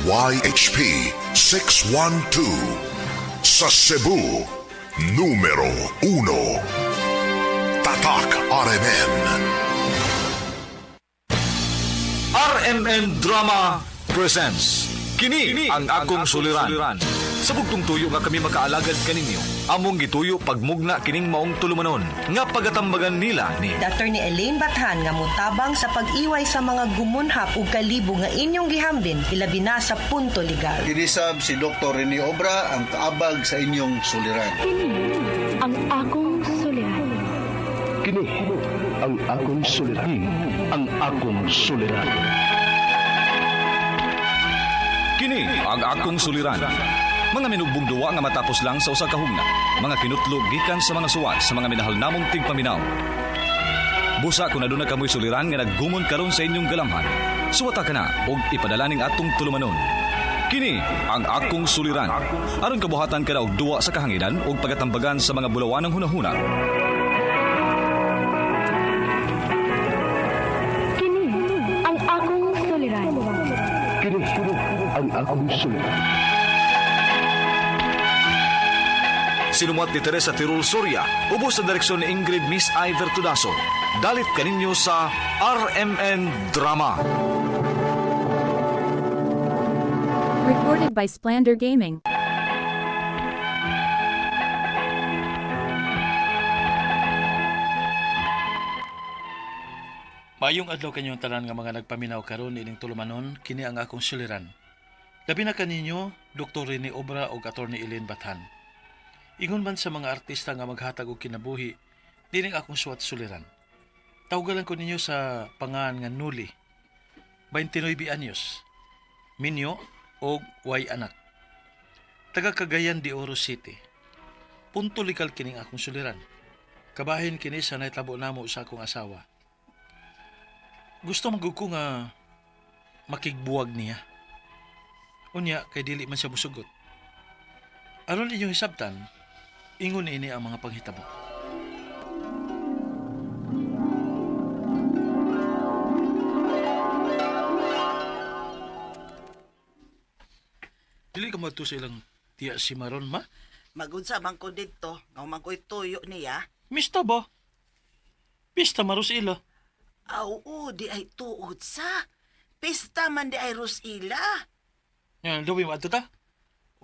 YHP 612. Sa Cebu, numero 1. Tatak RMN. RMN Drama presents Kini ang akong suliran. Sa bugtong tuyo nga kami makaalagad kaninyo, among gituyo pagmugna kining maong tulumanon nga pagatambagan nila ni Dr. ni Elaine Bathan nga mutabang sa pag-iway sa mga gumunhap ug kalibo nga inyong gihambin ilabi na sa punto legal. Kinisab si Dr. Rene Obra ang kaabag sa inyong suliran. Kini ang akong suliran. Kini ang akong suliran. Ang akong suliran. Kini ang akong suliran. Mga minugbong duwa nga matapos lang sa usa ka hugna, mga kinutlog gikan sa mga suwat sa mga minahal namong tigpaminaw. Busa kung aduna kamoy suliran nga naggumon karon sa inyong galamhan, suwata ka na og ipadala ning atong tulumanon. Kini ang akong suliran. Aron kabuhatan ka na og duwa sa kahanginan og pagatambagan sa mga bulawanong hunahuna. Kini ang akong suliran. Kini ang akong suliran. Sinumat ni Teresa Tirul Soria, ubos sa direksyon ni Ingrid Miss Iver Tudaso. Dalit kaninyo sa RMN Drama. Recorded by Splander Gaming. Mayong adlaw kanyong tanan nga mga nagpaminaw karon ining tulumanon, kini ang akong suliran. Labi na kaninyo, Dr. Rene Obra o Attorney Elaine Bathan. Ingon man sa mga artista nga maghatag og kinabuhi, dining akong suwat suliran. Tawgalan ko ninyo sa pangan nga Nuli, 29 anyos, Minyo o Way Anak. Taga Cagayan de Oro City. Punto legal kining akong suliran. Kabahin kini sa naitabo namo sa akong asawa. Gusto magug ko nga makigbuwag niya. Unya kay dili man siya musugot. Aron inyong hisabtan, ingon ini ang mga panghitabo. Dili ka madto sa ilang tiya si Maron, ma? Magunsa man ko dito, nga man ko'y tuyo niya. Mista ba? Pista maros ila. Oo, di ay tuod sa. Pista man di ay Rosila. Yan, dawi mo ato ta?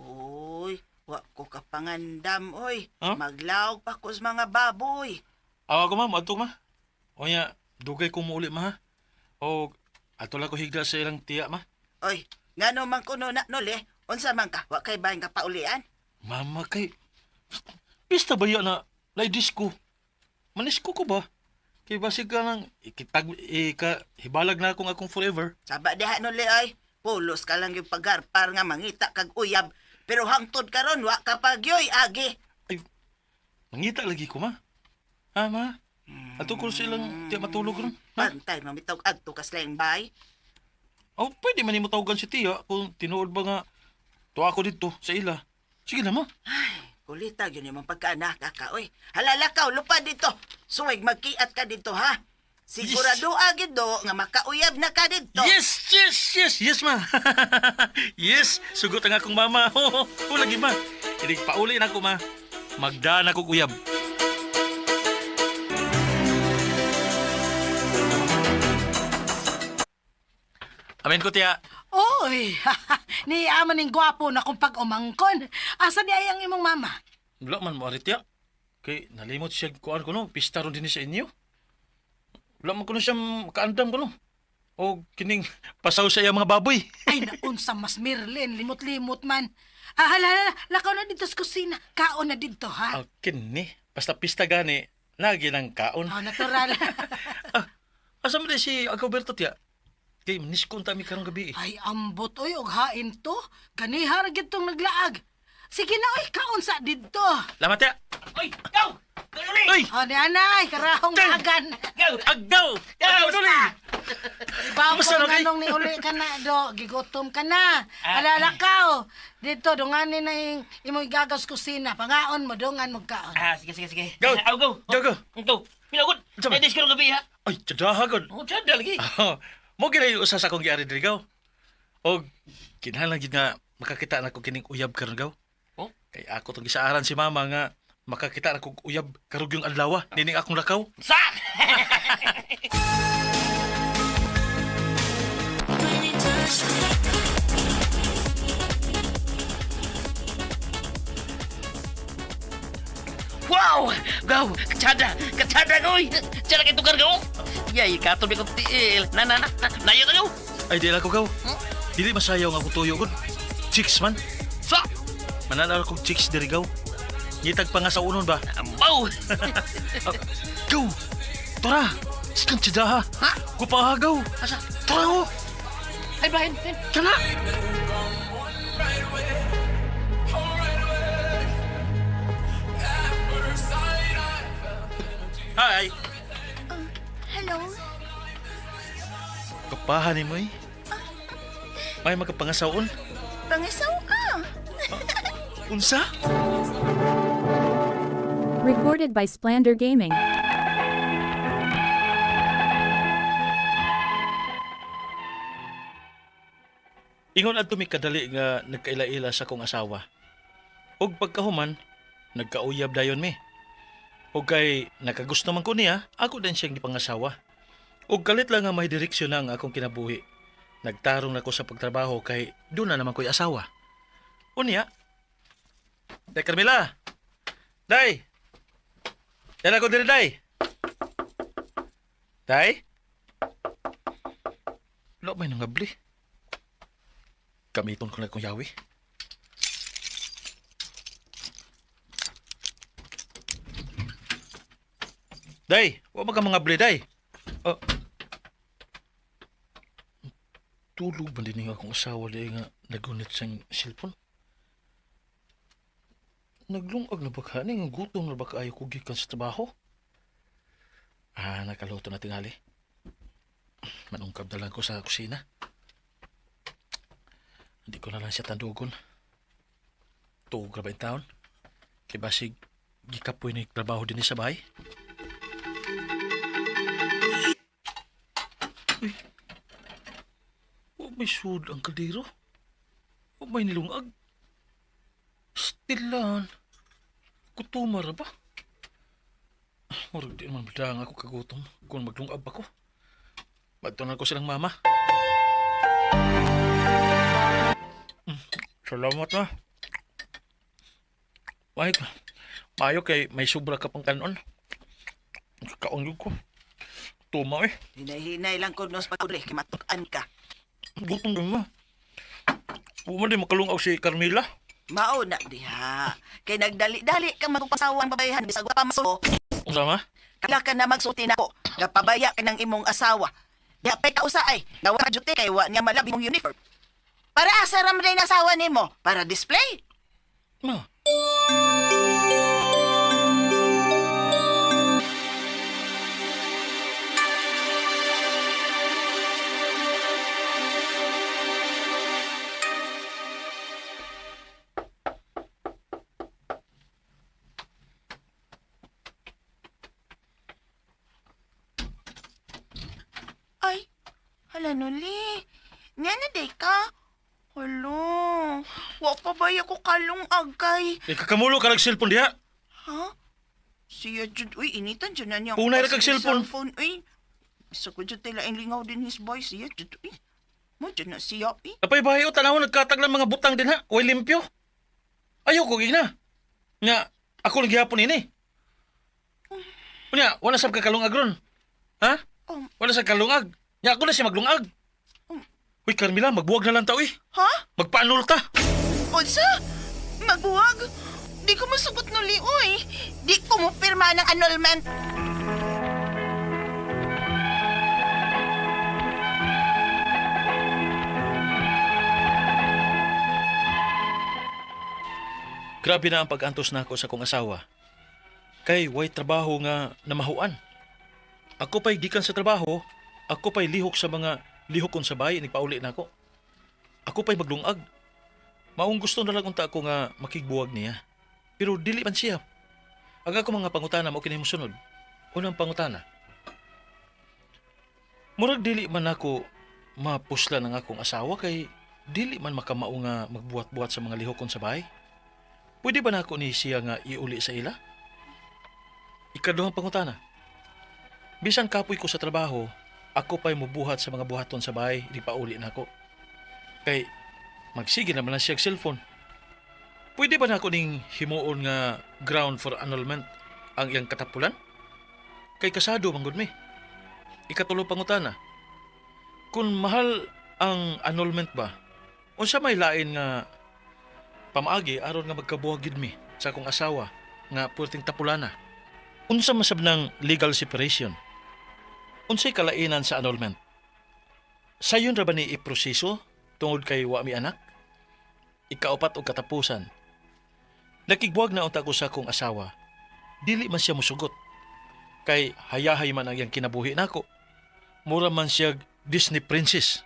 Uy, wa ko kapangandam, oy. Huh? Maglawag pa ko sa mga baboy. Awa ko ma, ato ma. O nya, dugay ko mo uli ma ha. O, ato lang ko higla sa ilang tiya ma. Oy, ngano man ko na nuli, unsa man ka, wa kay bayan ka paulian? Mama kay, pista ba yan na disco? Manisko ko ba? Kay basig ka nang hibalag na akong forever. Saba diha nuli, oy. Pulos ka lang yung pagharpar nga mangita kag uyab. Pero hangtod karon wa kapag yoy agi. Ay, mangita lagi ko ma. Ha ma? Ato ko silang tiya matulog ron. Ha? Pantay mamitaw adto ka slayng bay. Oh, pwede man mo tawagan si tiya kung tinuod ba nga tuwa ko dito sa ila. Sige na ma. Ay, kulitag yun yung pagkaanak ka, oy. Halalakaw, lupa dito. Suwig magkiat ka dito, ha? Sigurado agad do nga makauyab na ka dito. Yes, ma. Yes, sugot ang akong mama. Oo, lagi ma. Hindi pauli na ako, ma. Magdaan akong uyab. Amen ko, tiya. Oy, ni aman ning gwapo na kung pag-umangkon. Asa di ay ang imong mama? Wala man mo, Aritya. Kay nalimot siya kuan ko no, pista ron din sa inyo. Wala man ko no siya kaandam ko no. O kining pasaw sa iya mga baboy. Ay, naunsa mas Merlin, limot-limot man. Hala, lakaw na dito sa kusina. Kaon na dito, ha? Kini, basta pista gani, lagi ng kaon. Oh, natural. Asa mo din si Alcoberto, tiya? Kay niskon tami karong gabi eh. Ay, ambot, oy, og hain to. Ganihar gitong naglaag. Sige na, oy, kaon sa dito. Lamat, tiya. Oy, go! Uy! O, di anay, karahong agan. Agdaw! Agdaw, duli! Bago Basta na, nganong ni uli ka na, do, gigotom ka na. Alalakaw. Dito, dunganin na yung imong igagas kusina. Pangaon mo, dungan mo kaon. Sige. Go! Go! Go! Ito, pinagod. Sabi. Ay, disko ng gabi, ha? Ay, tsadaha god. Oh, tiyada lagi. Mo gina yung usas akong giari diligaw. O, kinahanglan gid nga makakita na ko kining uyab karon gaw. Oh? Kay ako tong gisaaran si mama nga makakita na ko uyab karog yung adlaw nining akong lakaw. Sa! Wow! Gaw! Katsada goy! Tsara kay tukar gaw! Yay, katong ko tiil. Nayo na gaw! Ay di lang ko gaw. Dili masayaw nga ako tuyo gud. Chicks man. Sa! Mananalo kong chicks diri gaw. Ngitag pa nga sa unon ba? Ambaw! Gaw! Tara! Sikan tsada ha! Ha? Kupahagaw! Asa? Tara ho! Ay, bahin! Kana! Hi! Hello? Kapahan ni mo eh. May magkapangasaon. Pangisaw ka. Unsa? Recorded by Splander Gaming. Ingon adto mi kadali nga nagkaila-ila sa kong asawa. Og pagkahuman, nagkauyab dayon mi. Og kay nakagusto man ko niya, ako din siyang gipangasawa. Og kalit lang nga may direksyon na ang akong kinabuhi. Nagtarong na ko sa pagtrabaho kay doon na naman ko'y asawa. Unya, Day Carmela! Day! Yan ako din, Day! Day? Wala may nangabli. Gamiton ko na kong yawi. Day! Huwag ka mga bli, Day! Oh. Tulog ba din nga akong asawa di nga nagunit siyang cellphone? Naglungag na ba ka? Nga gutom na ba ka ayaw ko gikan sa trabaho? Nakaluto na tingali. Manungkab na lang ko sa kusina. Hindi ko na lang siya tandugon. Tuog na ba yung taon? Kaya basig, gikapoy na yung trabaho din sa bahay. Uy, may sud ang kaldero. May nilungag. Stilan. Kutumar ba? Murag di naman bidang ako kagutom kung maglungab ako. Magtunan ko silang mama. Salamat na. Mayo kay may sobra ka pang kanon. Kaon ko. Tuma eh. Hinay-hinay lang ko nos pagkuli, kimatukan ka. Gutom din mo. Puma di makalungaw si Carmela. Mao na diha. Kay nagdali-dali ka magpasawang babayahan bisag wa pa masuko. Sama? Kala ka na magsulti nako. Gapabaya ka ng imong asawa. Di pay ka usay. Gawa ka duty kay wa niya malabi mong uniform. Para asa ra man na asawa nimo? Para display? Ma. Ay, hala nuli. Nga na day ka. Hala, wa pa ba ako kalong agay? Kakamulo ka nag-cellphone diha. Ha? Siya jud, uy, initan dyan na niya. Unay na kag cellphone. Uy, isa ko dyan tila ang lingaw din his boy. Siya jud, uy. Mo dyan na siya, uy. Apay bahay o tanaw nagkataglan mga butang din ha. Uy limpyo. Ayaw ko gina. Nga, ako naghihapon ini. Unya, wala sab ka kalungag ron. Ha? Wala sa kalungag. Nga ako na siya maglungag. Uy, Carmela, magbuwag na lang ta, uy. Ha? Magpaanul ta. Unsa? Magbuwag? Di ko masugot nuli, uy. Di ko mo pirma ng annulment. Grabe na ang pag-antos na ako sa kong asawa. Kay way trabaho nga namahuan. Ako pa'y gikan sa trabaho, ako pa'y lihok sa mga lihokon sa bahay, nagpauli na ako. Ako pa'y maglungag. Maong gusto na lang unta ako nga makigbuwag niya. Pero dili man siya. Ang ako mga pangutana mo kinay mo sunod. Unang pangutana. Murag dili man ako mapusla ng akong asawa kay dili man makamao nga magbuhat-buhat sa mga lihokon sa bahay? Pwede ba na ako ni siya nga iuli sa ila? Ikaduhang pangutana. Bisan kapoy ko sa trabaho, ako pa'y mubuhat sa mga buhaton sa bahay, di pa uli na ako. Kay, magsige naman na siya cellphone. Pwede ba na ako ning himuon nga ground for annulment ang iyang katapulan? Kay kasado manggod mi. Ikatulong pangutana. Kung mahal ang annulment ba, unsa may lain nga pamaagi aron nga magkabuhagid mi sa akong asawa nga purting tapulana? Unsa masab ng legal separation? Unsay kalainan sa annulment? Sayon ra ba ni iproseso tungod kay wa mi anak? Ikaupat og katapusan. Nakigbuwag na unta ko sa akong asawa. Dili man siya musugot. Kay hayahay man ang iyang kinabuhi nako. Mura man siya Disney princess.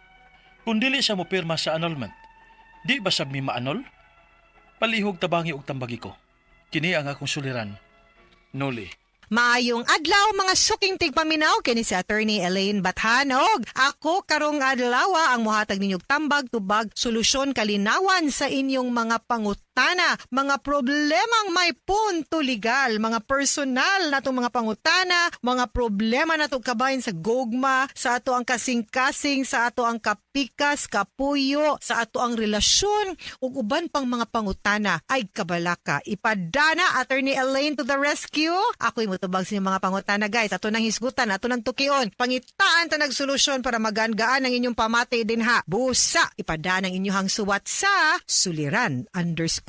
Kung dili siya mo pirma sa annulment, di ba sab mi ma-annul? Palihog tabangi og tambagi ko. Kini ang akong suliran. Noli. Maayong adlaw mga suking tigpaminaw kini si Attorney Elaine Bathanog. Ako karong adlaw ang mohatag ninyong tambag tubag solusyon kalinawan sa inyong mga pangutana, mga problemang may punto legal, mga personal na itong mga pangutana, mga problema na itong kabahin sa gogma, sa ato ang kasing-kasing, sa ato ang kapikas, kapuyo, sa ato ang relasyon, ug uban pang mga pangutana ay kabalaka. Ipadana Attorney Elaine to the rescue. Ako'y mutubag sa inyong mga pangutana guys. Ato nang hisgutan, ato nang tukion. Pangitaan ta nagsolusyon para magaan-gaan ang inyong pamati din ha. Busa, ipadana ang inyong suwat sa suliran_612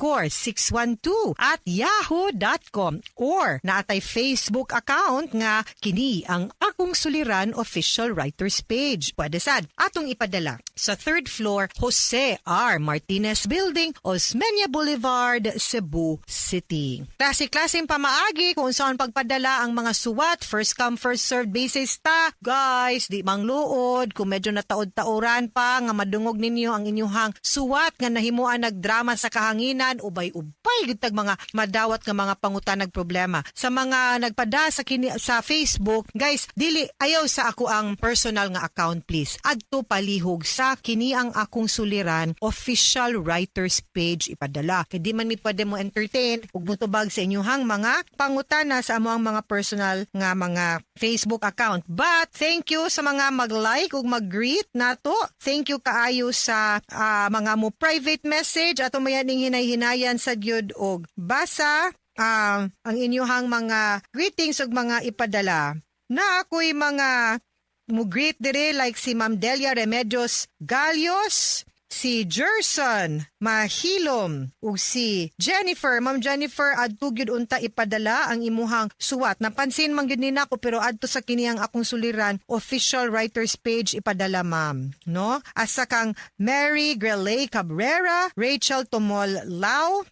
at yahoo.com or naatay Facebook account nga kini ang Akong Suliran official writers page. Pwede sad atong ipadala sa 3rd floor Jose R. Martinez Building, Osmeña Boulevard, Cebu City. Klase-klaseng pamaagi kung saan pagpadala ang mga suwat, first come first served basis ta. Guys, di mangluod kung medyo nataod-taoran pa nga madungog ninyo ang inyuhang suwat nga nahimuan nagdrama sa kahanginan, ubay-ubay gud tag mga madawat nga mga pangutanag problema. Sa mga nagpada sa sa Facebook, guys, dili ayaw sa ako ang personal nga account please. Adto palihog sa kini ang Akong Suliran official writers page ipadala. Kay di man mi pwede mo entertain ug mutubag sa inyuhang mga pangutana sa amo ang mga personal nga mga Facebook account. But thank you sa mga mag-like ug mag-greet nato. Thank you kaayo sa mga mo private message ato mayaning hinay-hinayan sa gyud og basa ang inyuhang mga greetings ug mga ipadala. Na ako'y mga mo-greet dire like si Ma'am Delia Remedios Galios, si Jerson Mahilom, ug si Jennifer. Ma'am Jennifer, adto gyud unta ipadala ang imuhang suwat. Napansin man gyud nina ko pero adto sa kini ang Akong Suliran official writers page ipadala ma'am, no? Asa kang Mary Grelay Cabrera, Rachel Tomol Lau,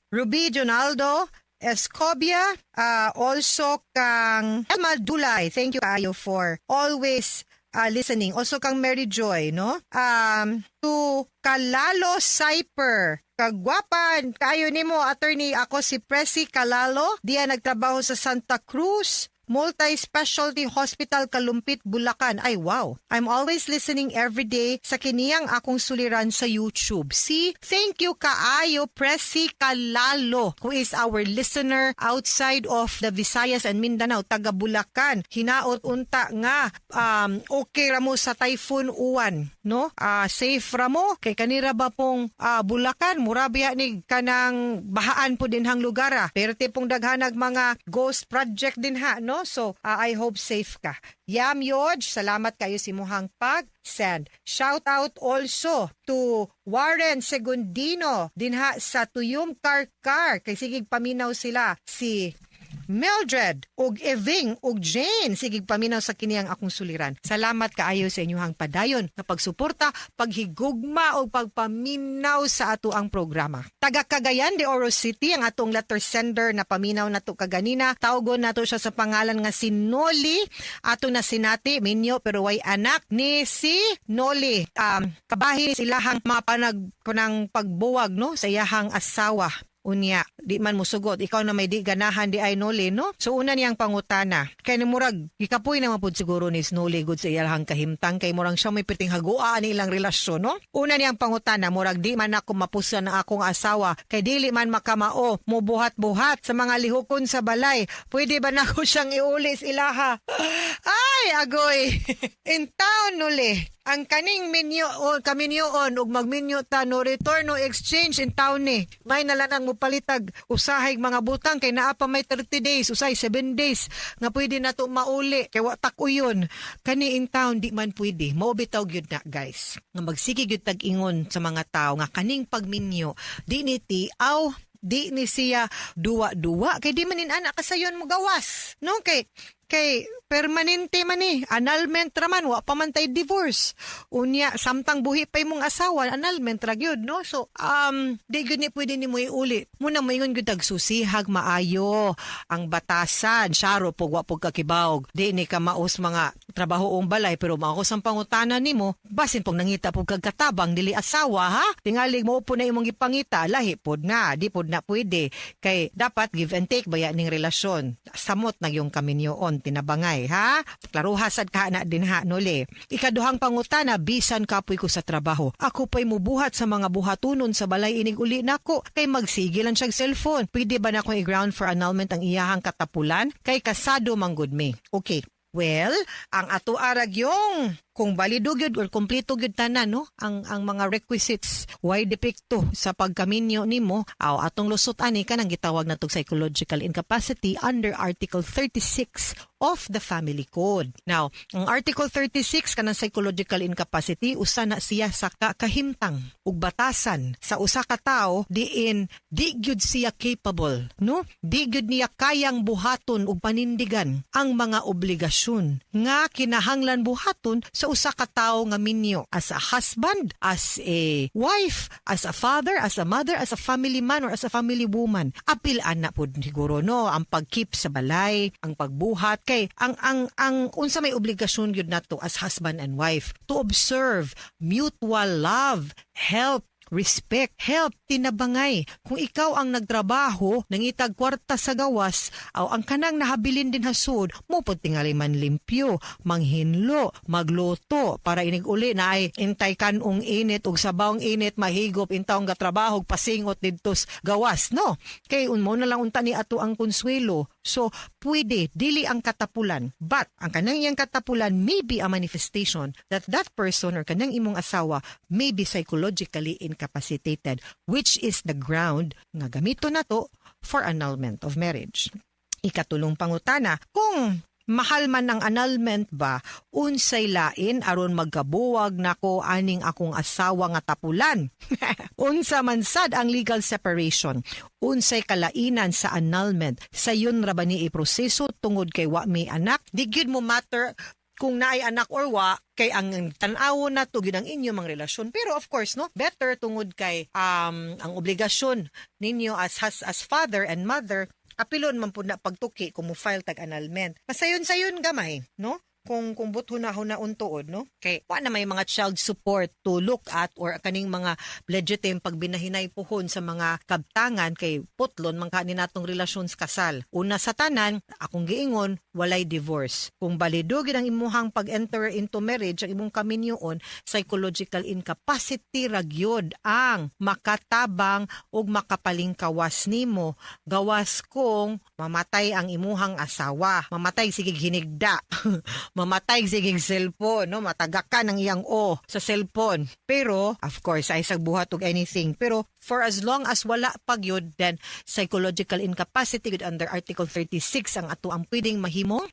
Ruby Jonaldo Escobia, also kang Elma Dulay. Thank you kayo for always listening. Also kang Mary Joy, no? To Kalalo Cyper. Kagwapan kayo nimo attorney, ako si Presi Kalalo. Diya nagtrabaho sa Santa Cruz Multi-Specialty Hospital, Kalumpit, Bulacan. Ay wow, I'm always listening every day sa kiniyang Akong Suliran sa YouTube. See, thank you kaayo Presi Kalalo, who is our listener outside of the Visayas and Mindanao, taga Bulacan. Hinaot unta nga okay ra mo sa Typhoon Uwan, no? Safe ra mo kay kanira ba pong Bulacan, murabya ni kanang bahaan po din hang lugar. Pero tipong daghanag mga ghost project din ha, no? So, I hope safe ka. Yam Yoj, salamat kayo si muhang pag-send. Shout out also to Warren Segundino dinha sa Tuyum Karkar. Kay sigig paminaw sila si Mildred ug Eving ug Jane sigig paminaw sa kini ang Akong Suliran. Salamat kaayo sa inyong padayon nga pagsuporta, paghigugma ug pagpaminaw sa ato ang programa. Taga Cagayan de Oro City ang atong letter sender na paminaw nato kaganina. Tawgon nato siya sa pangalan nga si Noli. Ato na sinati minyo pero way anak ni si Noli. Kabahin silahang mga panang pagbuwag no sa iyahang asawa. Unya, di man musugot. Ikaw na may di ganahan di ay Noli, no? So una niyang pangutana. Kay ni murag gikapoy naman pud siguro ni Noli gud sa iyang kahimtang kay murag siya may piting haguan ni ilang relasyon, no? Una niyang pangutana, murag di man ako mapusan ng akong asawa kay dili man makamao mo buhat-buhat sa mga lihokon sa balay. Pwede ba nako siyang iuli sa ilaha? Ay, agoy. In town, Noli. Ang kaning menu o kaminyoon ug magminyo ta no return no exchange in town ni. May nalanang mo palitag usahay mga butang kay naa pa may 30 days, usay 7 days nga pwede na to mauli kay wa tak-uyon. Kani in town di man pwede. Mao bitaw gyud na guys. Nga magsige gyud tag-ingon sa mga tao nga kaning pagminyo di ni tiaw di ni siya duwa-duwa kay di manin anak kasayon mo gawas. No kay permanente man ni annulment raman wa pa man tay divorce unya samtang buhi pa imong asawa annulment ra gyud no so di gyud ni pwede nimo iuli muna moingon gyud tag susihag maayo ang batasan syaro pug wa pug kakibawog di ni ka maus mga trabahoong balay pero maakos ang pangutana nimo basin pug nangita pug kagkatabang dili asawa ha tingalig mo upo na imong gipangita lahi pod na di pod na pwede kay dapat give and take baya ning relasyon samot na yung kaminyoon tinabangay ha klaruha sad ka na din ha Noli. Ikaduhang pangutana bisan kapoy ko sa trabaho ako pa'y mubuhat sa mga buhatunon sa balay inig uli nako kay magsigilan siyang cellphone pwede ba na akong i-ground for annulment ang iyahang katapulan kay kasado manggod me. Okay. Well, ang ato arag yung kung balido gyud or kompleto gyud tanan no ang mga requisites why depekto sa pagkaminyo nimo atong lusot ani kanang gitawag natong psychological incapacity under Article 36 of the Family Code. Now, ang Article 36 kanang psychological incapacity usa na siya sa kahimtang ug batasan sa usa ka tawo diin di gyud siya capable no di gyud niya kayang buhaton ug panindigan ang mga obligasyon nga kinahanglan buhaton sa usa ka tawo nga minyo as a husband, as a wife, as a father, as a mother, as a family man or as a family woman. Apilaan na pud siguro no ang pagkeep sa balay, ang pagbuhat kay ang unsa may obligasyon gyud nato as husband and wife to observe mutual love, help, respect, help, tinabangay. Kung ikaw ang nagtrabaho, nangitag kwarta sa gawas, ang kanang nahabilin din hasud, mo po tingali man limpyo, manghinlo, magluto, para inig uli na ay intay kanong init ug sabawng init, mahigop, intawng gatrabaho, pasingot didtos gawas, no? Kay unmo na lang unta ni ato ang konsuelo. So, pwede, dili ang katapulan. But, ang kanang iyang katapulan may be a manifestation that that person or kanang imong asawa may be psychologically incapacitated, which is the ground nga gamito na to for annulment of marriage. Ikatulong pangutana, kung mahal man ang annulment ba, unsay lain aron magkabuwag nako aning akong asawa nga tapulan. Unsa man sad ang legal separation, unsay kalainan sa annulment, sayon ra ba ni iproseso tungod kay wa may anak, di gyud mo matter kung naay anak or wa, kay ang tan-awo na to gyud ang inyo mang relasyon. Pero of course no, better tungod kay ang obligasyon ninyo as father and mother apilon man pud na pagtuki kung mo file tag annulment. Pasayon-sayon gamay, no? Kung buthuna-hunaon tuod, no? Kay wa na may mga child support to look at or kaning mga legitimate pagbinahinay puhon sa mga kabtangan kay putlon man kani natong relasyon sa kasal. Una sa tanan, akong giingon, walay divorce. Kung balido gid ang imuhang pag-enter into marriage ang imong kaminyoon, psychological incapacity ra gyud ang makatabang ug makapaling kawas nimo. Gawas kung mamatay ang imuhang asawa, mamatay sige hinigda. Mamatay sigig cellphone, no? Matagakan ang iyang sa cellphone. Pero, of course, ay sagbuhat og anything. Pero, for as long as wala pag yun, then psychological incapacity under Article 36 ang ato ang pwedeng mahimong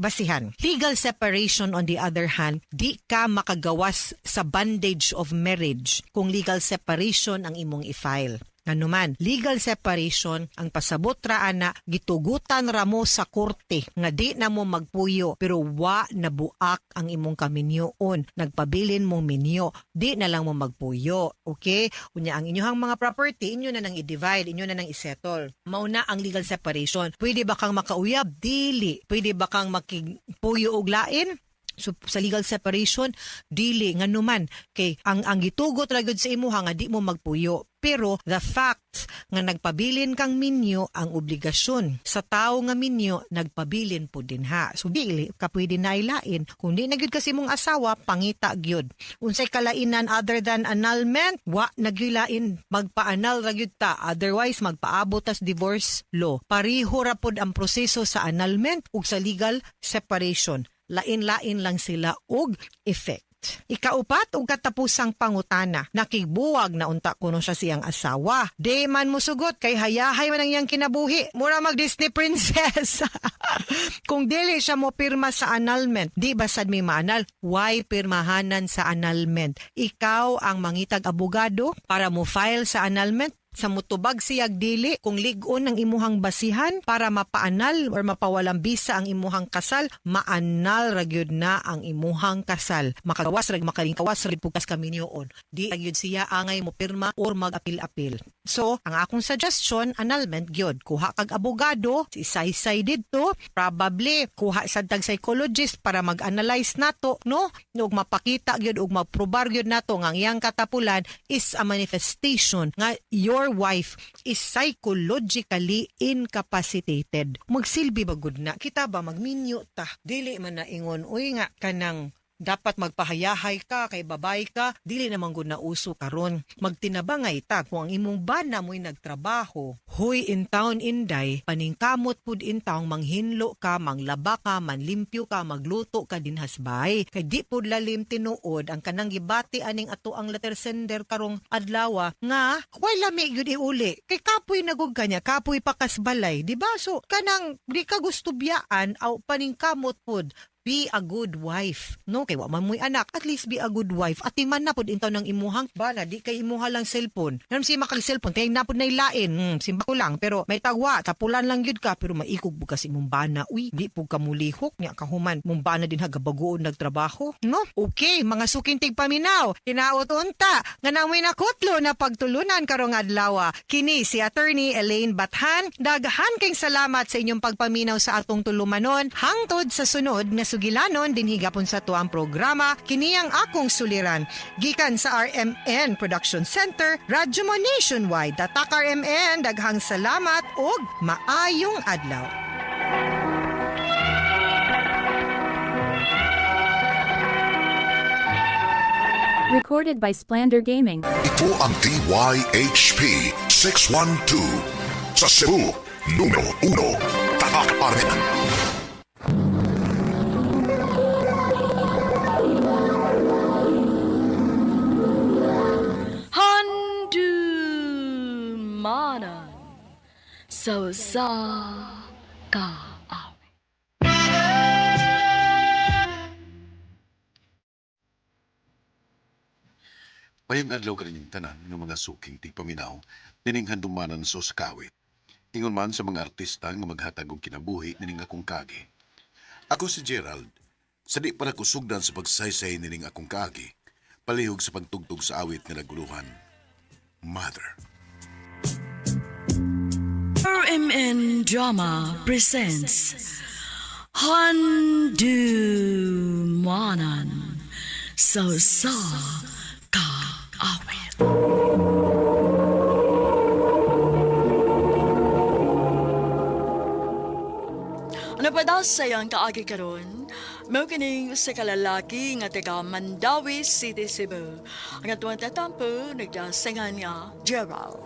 basihan. Legal separation, on the other hand, di ka makagawas sa bondage of marriage kung legal separation ang imong i-file. Nganuman, legal separation ang pasabot ra ana gitugutan ra mo sa korte nga di na mo magpuyo pero wa nabuak ang imong kaminyoon, nagpabilin mong minyo, di na lang mo magpuyo. Okay? Unya ang inyong mga property inyo na nang i-divide, inyo na nang i-settle. Mauna ang legal separation. Pwede ba kang makauyab? Dili. Pwede ba kang makigpuyo og lain? So sa legal separation, dili nga numan kay ang gitugot ra gyud sa imuha nga di mo magpuyo. Pero the fact nga nagpabilin kang minyo ang obligasyon sa tao nga minyo nagpabilin po din ha. So dili ka pwede na ilain. Kung di na gyud kasi mong asawa, pangita gyud. Unsay kalainan other than annulment, wa nagyulain magpa-annul ra gyud ta. Otherwise magpaabot tas divorce law. Pareho ra pod ang proseso sa annulment ug sa legal separation. Lain-lain lang sila og effect. Ikaupat ug katapusang pangutana, nakigbuwag na unta kuno siya siyang asawa. Di man musugot kay hayahay man ang iyang kinabuhi. Mura mag Disney princess. Kung dili siya mo pirma sa annulment, di basad may maanal, why pirmahanan sa annulment? Ikaw ang mangitag abogado para mo file sa annulment. Sa mutubag siyag dili kung lig-on ang imuhang basihan para mapaanal or mapawalang bisa ang imuhang kasal, maanal ra gyud na ang imuhang kasal. Makagawas ra makalingkawas ra pugas kaminyoon. Di gyud siya angay mo pirma or mag-apil-apil. So, ang akong suggestion, annulment gyud. Kuha kag abogado, isaysay didto, probably kuha sad tag psychologist para mag-analyze nato, no? Ug mapakita gyud ug maprobar gyud nato nga ang iyang katapulan is a manifestation nga your wife is psychologically incapacitated. Magsilbi ba gud na? Kita ba magminyo ta? Dili man na ingon, uy nga kanang dapat magpahayahay ka kay babay ka, dili naman gud na uso karon. Magtinabangay ta kung ang imong bana mo'y nagtrabaho. Hoy in town inday, paningkamot pud in town manghinlo ka, manglaba ka, manlimpyo ka, magluto ka dinhas bay. Kay di pud lalim tinuod ang kanang gibati aning ato ang letter sender karong adlaw nga way lami gyud iuli. Kay kapoy nagug kanya, kapoy pakasbalay, di ba? So kanang di ka gusto biyaan aw paningkamot pud. Be a good wife. No, kay wa man mo'y anak, at least be a good wife. At timan na pod intaw ng imuhang bana, di kay imuha lang cellphone. Ngam si makag cellphone, tay na pod na ilain. Simba ko lang, pero may tagwa, tapulan lang gyud ka, pero maikog bukas imong bana. Uy, di po ka mulihok nya kahuman. Mong bana din hagabagoon nagtrabaho, no? Okay, mga sukintig paminaw, kinaot unta nga namoy nakutlo na pagtulunan karong adlaw. Kini si Attorney Elaine Bathan. Daghan kayong salamat sa inyong pagpaminaw sa atong tulumanon. Hangtod sa sunod na sugilanon din higapon sa tuang programa, kini ang akong suliran. Gikan sa RMN Production Center, Radyo Mo Nationwide. Tatak RMN, daghang salamat ug maayong adlaw. Recorded by Splander Gaming. Ito ang DYHP 612 sa Cebu, numero 1, Tatak RMN. Mana so sa ka awi. Mayang adlaw ka rin yung tanan ng mga suking tigpaminaw, nining handumanan so sa kawit. Ingon man sa mga artista nga maghatag og kinabuhi nining akong kagi. Ako si Gerald, sa di para kusugdan sa pagsaysay nining akong kagi, palihog sa pagtugtog sa awit nga naguluhan, Mother. RMN Drama presents Handumanan so sa ka awit. Ano pa daw sayang kaagi karon? Mao kining sa kalalaki nga taga Mandawi City, Cebu. Ang atuang tatampo nagdasingan nga Gerald.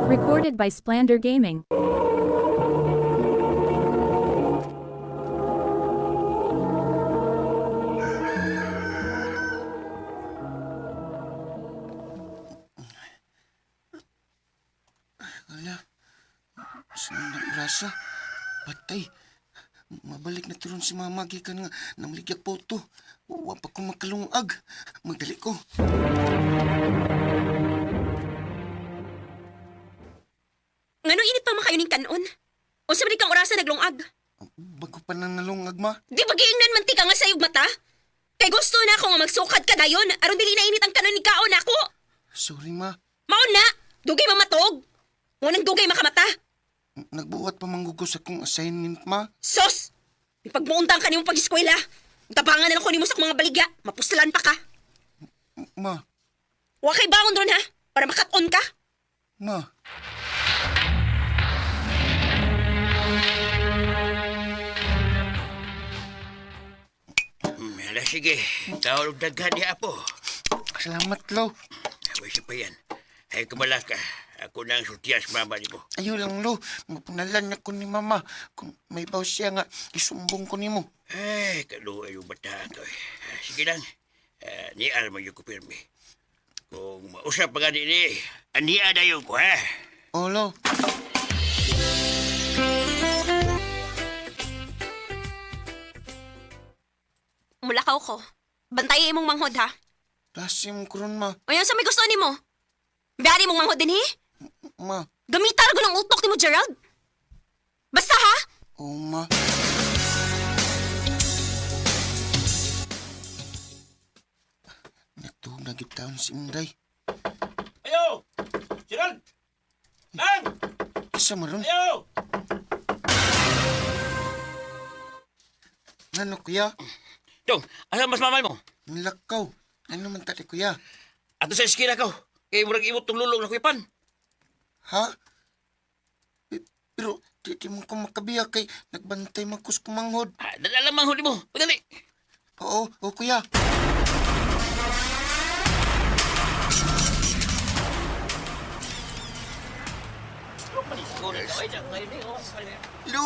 Recorded by Splander Gaming. Ala, sinang rasa, patay. Mabalik na tiron si mama gikan nga namligyak po to. Wa pa ko makalungag. Magdali ko. Ngano init pa makayoning kanon? O sa kang orasa naglungag? Bago pa nang nalungag, ma. Di ba giingnan mantika nga sayog mata? Kay gusto na ako nga magsukad ka dayon, aron dili na init ang kanon ni kaon ako. Sorry, ma. Mauna! Dugay mamatog! Ngunang dugay makamata! Nagbuhat pa manggugos akong assignment, ma. Sos! Ipagmuuntang ka nimong pag-eskwela. Tabangan na lang ko nimo sa mga baligya. Mapustalan pa ka. Ma. Wa kay bangon ron ha? Para makat-on ka? Ma. Hala, sige. Tawag daghan niya, Apo. Salamat, Lo. Away siya pa yan. Ay, kumala ka. Ako na ang sultiyas mama ni mo. Ayaw lang, Lo. Mapunalan ako ni Mama. Kung may baw siya nga, isumbong ko ni mo. Ay, kaluhay yung bata ka. Sige lang. Nial mo yung kupirme. Kung mausap pa nga ni, aniya na yung ko, ha? Oo, Lo. Mulakaw ko. Bantayin imong manghod ha? Lasim ko ron, ma. O yan sa may gusto ni mo? Biyari mong manghod din he? Ma. Gamitan ko ng utok ni mo, Gerald. Basta ha? Oo, ma. Natuhog na gitaon si Inday. Ayo! Gerald! Nang! Kisa mo ron? Ayo! Ano, kuya? Dong, asa mas mamay mo? Nilakaw. Ano man tali, kuya? Ato sa eskina ko. Kaya murag imot tong lulong na kuipan. Ha? Pero di mo ko makabiya kay nagbantay makus kumanghod. Dala manghod mo. Padali. Oo, kuya. Lu!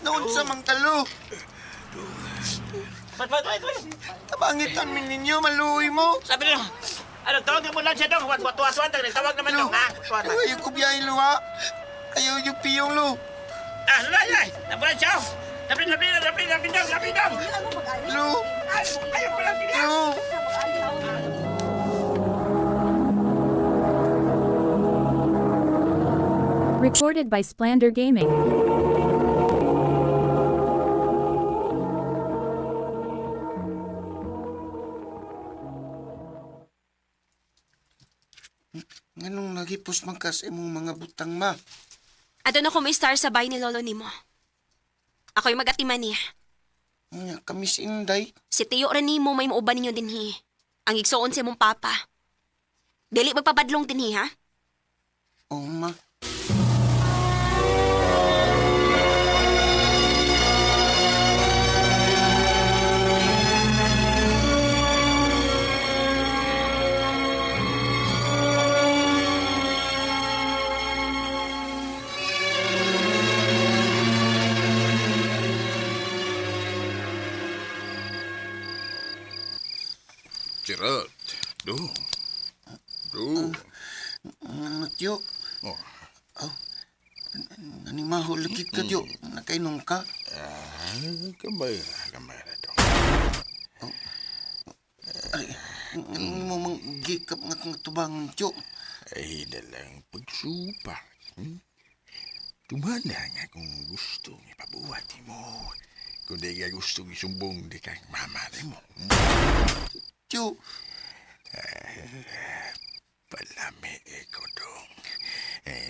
Noon sa mangtalo. Tabangitan min ninyo, maluwi mo. Sabi nyo, ano, tawag mo lang siya dong. Tuwas-tuwas, tawag naman dong, ha? Ayaw ko biyahin, Lu, ha? Ayaw yung piyong, Lu. Lay! Nabulan siya! Napin dong! Lu! Ayaw pala, Lu! Recorded by Splander Gaming. Nganong nagipos man kas imong mga butang, ma? Ado na ko may star sa bahay ni lolo ni mo. Ako'y mag-atiman niya. Nga kami si Inday. Si Tiyo rin ni mo may mauban ninyo din hi. Ang igsoon si mong papa. Dili magpabadlong din hi, ha? Oo, ma. Gerald, do. Ano, Tiyo? Oh. Nanimahol lagi ka, Tiyo. Nakainom ka? Kamay na to. Ano mo manggikap nga kang tubangan, Tiyo? Ay, dalang pagsupa. Tumana nga kung gusto ipabuhat mo. Kung di ka gusto isumbong di kang mama mo. Tiyo. Palami ko dong.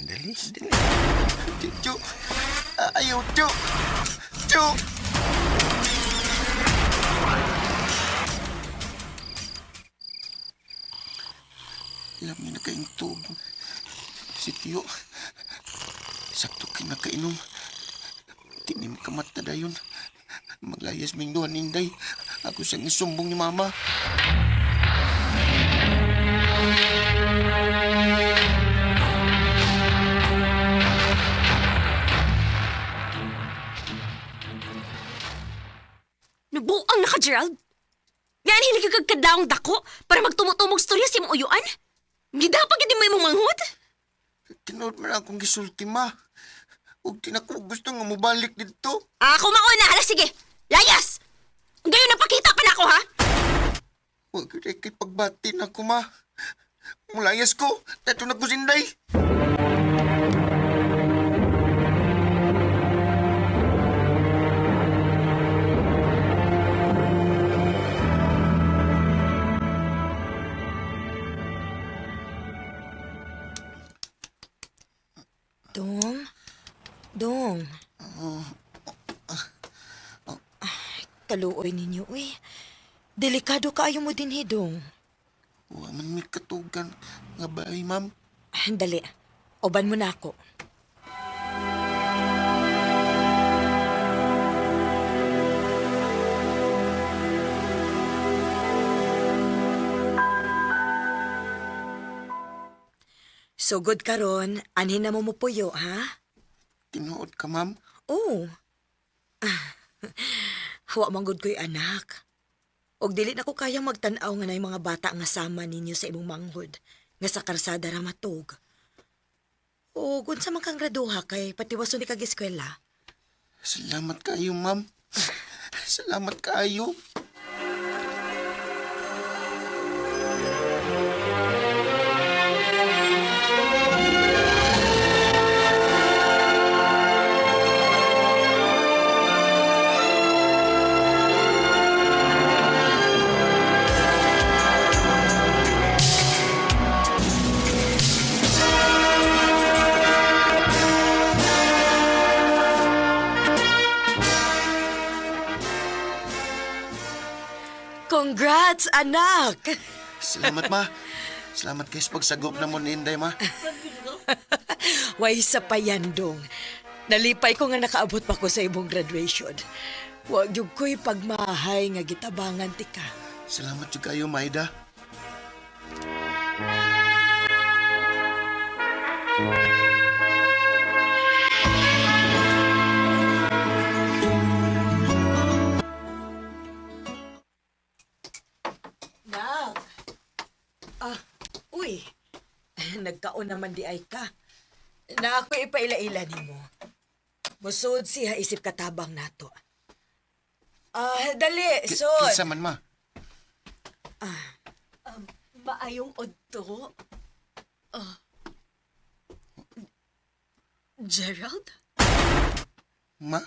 Dali. Tiyo. Ayaw, Tiyo. Tiyo. Alam niyo na kayong tubo. Si Tiyo. Sakto kinakainom. Tinim kamat na dayon. Maglayas ming duhan Inday. Ako siyang isumbong ni Mama. Nubuang na ka, Gerald. Yan, hindi ka kagkadaong dako para magtumutumog storya si mong uyuan? Hindi dapat hindi mo imong manghod? Tinood man akong gisulti, Ma. Huwag tinako gusto nga mubalik dito. Ako mauna. Hala, sige. Layas! Ngayon napakita pa na ako, ha? Huwag kay pagbati na ko, Ma. Mulayas ko. Dato na ko sinday. Dong. Kaluoy ninyo, uy. Delikado kaayo mo din, Dong. Wa man may katugan nga bahay, ma'am. Dali. Oban mo na ako. Sugod karon, anhin na mo puyo, ha? Tinuod ka, ma'am? Oo. Hawa manggod ko'y anak. Og dili na ko kayang magtanaw nga na mga bata nga sama ninyo sa imong manghod, nga sa karsada ra matog. O unsa man kang graduha kay patiwason ni kag eskwela. Salamat kayo, ma'am. Salamat kayo. Congrats, anak! Salamat, ma. Salamat kayo sa pagsagop na mo ni Inday, ma. Way sa payandong. Nalipay ko nga nakaabot pa ko sa imong graduation. Huwag yung ko'y pagmahay nga gitabangan ti ka. Salamat yung kayo, Maida. Nak! Uy! Nagkaon naman di ay ka. Na ako ipaila-ila ni mo. Musod siya isip katabang nato. Dali, sod! Kinsa man, ma? Maayong odto. Gerald? Ma?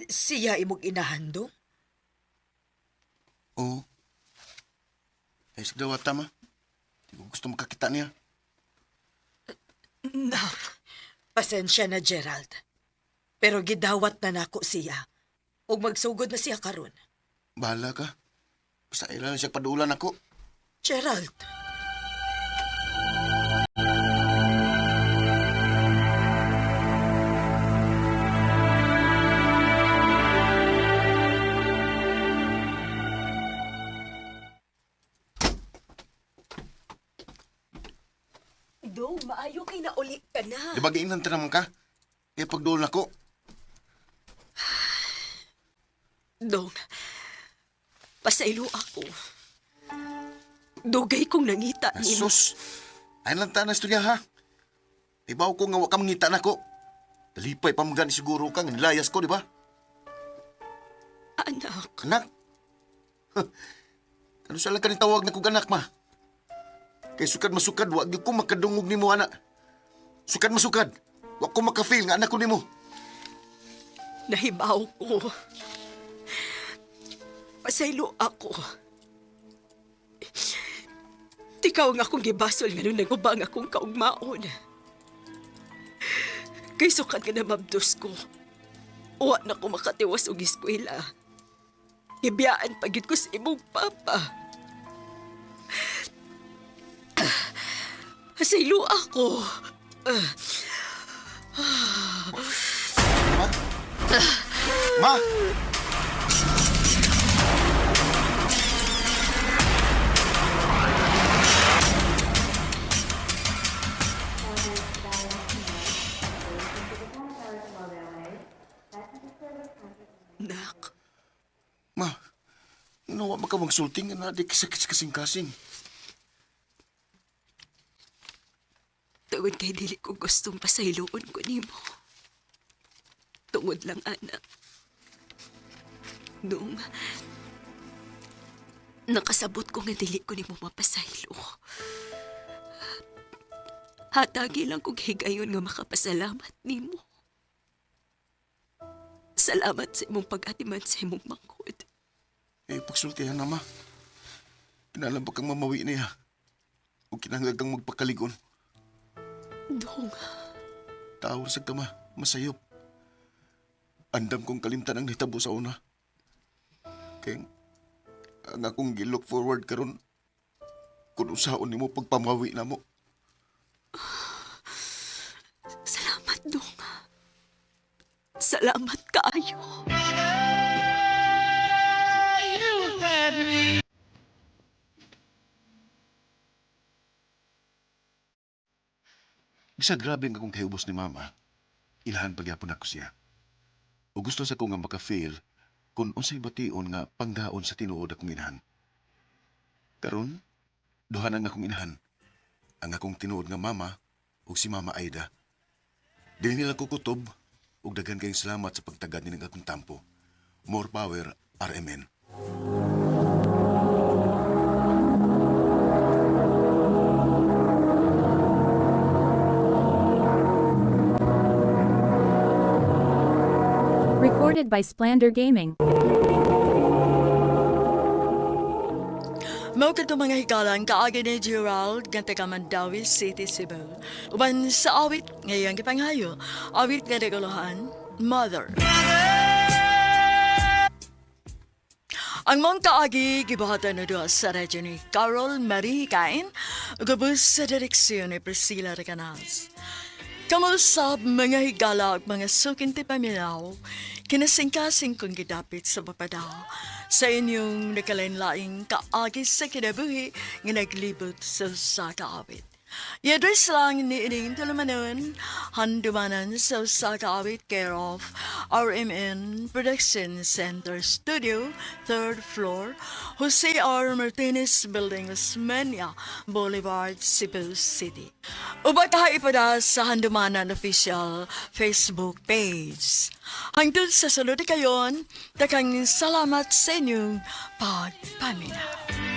Siya imong inahandong? Oo. Ay, sigdawata, ma. Di ko gusto makakita niya. Nak, pasensya na, Gerald. Pero gidawat na nako siya. Ug magsugod na siya karon. Bahala ka. Basta ilan siya padulan ako. Gerald. Dong, maayo kay na uli ka na. Di ba giinan naman ka? Kaya pagdulan ako. Dong, pasaylo ako. Dugay kong nangita ni mo. Sus! Ay lang ta na istorya, ha? Ibaw ko nga wak mangita na ko. Dalipay pa magani siguro ka, nga nilayas ko, di ba? Anak. Anak? Ano sa lang ka tawag na kong anak, ma? Kay sukad masukad, wag ko makadungog ni mo, anak. Sukad masukad. Wag ko makafeel nga anak ko ni mo. Nahibaw ko. Pasaylo ako. Tikaw nga akong gibasol nga nung nagubang akong kaugmaon. Kay sukad nga na mabdos ko. Uwa na ko makatiwas og eskwela. Ibiyaan pagid ko sa imong papa. Pasaylo ako. Ma! Nak. Ma, nawa ba ka magsulting na di kasakit kasing-kasing? Tungod kay dili ko gustong pasayloon ko nimo. Tungod lang, anak. Nung nakasabot ko nga dili ko nimo mapasaylo. Hatagi lang kong higayon nga makapasalamat nimo. Salamat sa imong pag-atiman sa imong mangkod. Eh, pagsultihan na, ma. Kinalam pa kang mamawi niya. O kinahanglan kang magpakaligon. Dong, Tawar sa kama, masayop. Andam kong kalimtan ang nitabo sa una. Kaya ang akong gilook forward karon kung usaon nimo pagpamawi na mo. Salamat, Dong. Salamat kaayo. Bisa grabe nga kung kahubos ni Mama, ilahan pagyapon ako siya. O gusto sa ko nga maka-fail kung unsay bation nga pangdaon sa tinuod akong inahan. Karon, duha na nga akong inahan. Ang akong tinuod nga mama ug si Mama Aida. Dili nila ko kutob ug daghan kayong salamat sa pagtagad ni ng akong tampo. More power, RMN. Recorded by Splander Gaming. Mao kadto mga hikalang kaagi ni Gerald nga taga Mandawi City, Cebu. Uban sa awit ngayong gipanghayo, awit nga reguluhan, Mother. Ang mong kaagi gibuhatan na doon sa radyo ni Carol Marie Hikain, gabos sa direksyon ni Priscilla Recanas. Kamusap mga higala at mga sukinti paminaw, kinasingkasing kong gidapit sa papadaw sa inyong nakalain-laing kaagi sa kinabuhi nga naglibot sa kaawit. I-address lang ni ining tulumanon, handumanan sa kaawit care of RMN Production Center Studio, 3rd floor, Jose R. Martinez Building, Osmeña Boulevard, Cebu City. Ubat ipada sa handumanan official Facebook page. Hangtod sa sulod kayon, takang salamat sa inyong pagpaminaw.